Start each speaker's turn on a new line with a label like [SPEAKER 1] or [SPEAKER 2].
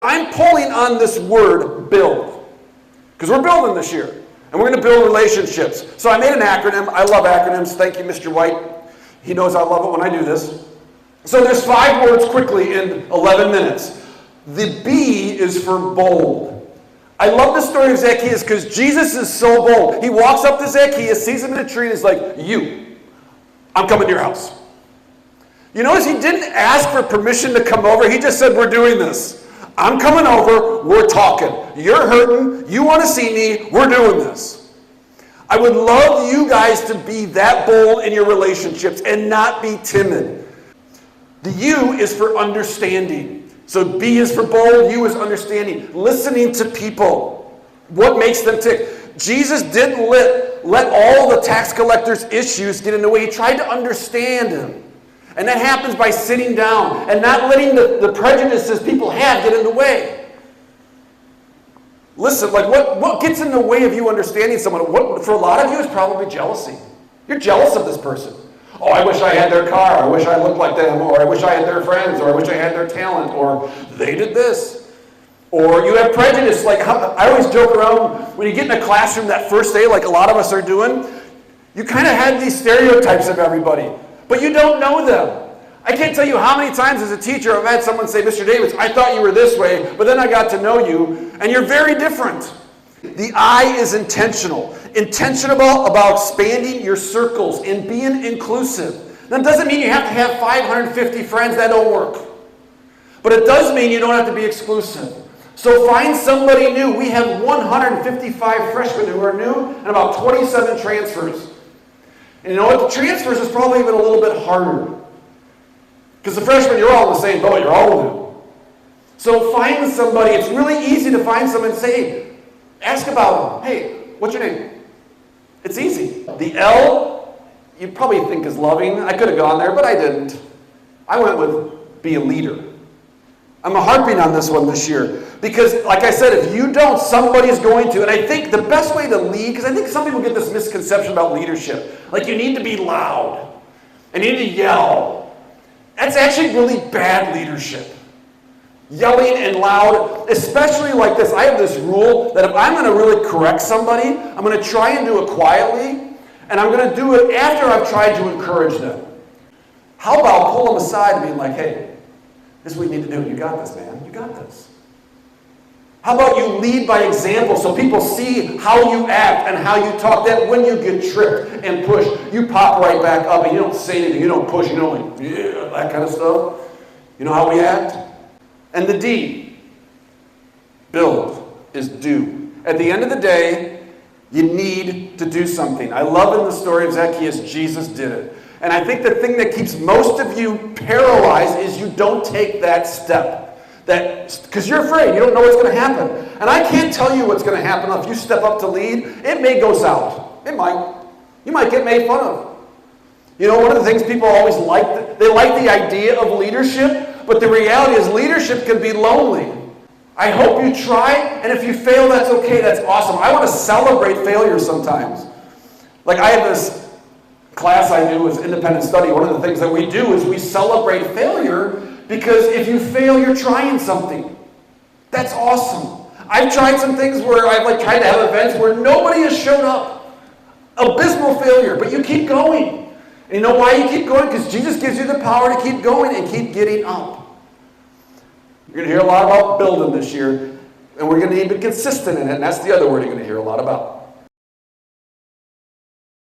[SPEAKER 1] I'm pulling on this word, build, because we're building this year, and we're going to build relationships. So I made an acronym. I love acronyms. Thank you, Mr. White. He knows I love it when I do this. So there's 5 words quickly in 11 minutes. The B is for bold. I love the story of Zacchaeus because Jesus is so bold. He walks up to Zacchaeus, sees him in a tree, and is like, I'm coming to your house. You notice he didn't ask for permission to come over. He just said, we're doing this. I'm coming over. We're talking. You're hurting. You want to see me. We're doing this. I would love you guys to be that bold in your relationships and not be timid. The U is for understanding. So B is for bold, U is understanding. Listening to people. What makes them tick? Jesus didn't let all the tax collectors' issues get in the way. He tried to understand him. And that happens by sitting down and not letting the prejudices people have get in the way. Listen, like what gets in the way of you understanding someone? For a lot of you is probably jealousy. You're jealous of this person. Oh, I wish I had their car. I wish I looked like them. Or I wish I had their friends. Or I wish I had their talent. Or they did this. Or you have prejudice. Like I always joke around when you get in a classroom that first day, like a lot of us are doing, you kind of had these stereotypes of everybody. But you don't know them. I can't tell you how many times as a teacher I've had someone say, Mr. Davis, I thought you were this way, but then I got to know you, and you're very different. The I is intentional. Intentional about expanding your circles and being inclusive. That doesn't mean you have to have 550 friends. That don't work. But it does mean you don't have to be exclusive. So find somebody new. We have 155 freshmen who are new and about 27 transfers. And you know what? The transfers is probably even a little bit harder. Because the freshmen, you're all in the same boat. You're all new. So find somebody. It's really easy to find someone and say, hey, ask about them. Hey, what's your name? It's easy. The L, you probably think is loving. I could have gone there, but I didn't. I went with be a leader. I'm harping on this one this year. Because, like I said, if you don't, somebody's going to. And I think the best way to lead, because I think some people get this misconception about leadership. Like you need to be loud. And you need to yell. That's actually really bad leadership. Yelling and loud, especially like this. I have this rule that if I'm going to really correct somebody, I'm going to try and do it quietly, and I'm going to do it after I've tried to encourage them. How about pull them aside and being like, hey, this is what you need to do. You got this, man. You got this. How about you lead by example so people see how you act and how you talk, that when you get tripped and pushed, you pop right back up and you don't say anything, you don't push, you don't like, yeah, that kind of stuff. You know how we act? And the D, build, is do. At the end of the day, you need to do something. I love in the story of Zacchaeus, Jesus did it. And I think the thing that keeps most of you paralyzed is you don't take that step. Because you're afraid. You don't know what's going to happen. And I can't tell you what's going to happen if you step up to lead. It may go south. It might. You might get made fun of. You know, one of the things people always like, they like the idea of leadership. But the reality is leadership can be lonely. I hope you try, and if you fail, that's okay. That's awesome. I want to celebrate failure sometimes. Like I have this class I do is independent study. One of the things that we do is we celebrate failure because if you fail, you're trying something. That's awesome. I've tried some things where I've tried to have events where nobody has shown up. Abysmal failure, but you keep going. And you know why you keep going? Because Jesus gives you the power to keep going and keep getting up. You're going to hear a lot about building this year, and we're going to need to be consistent in it, and that's the other word you're going to hear a lot about.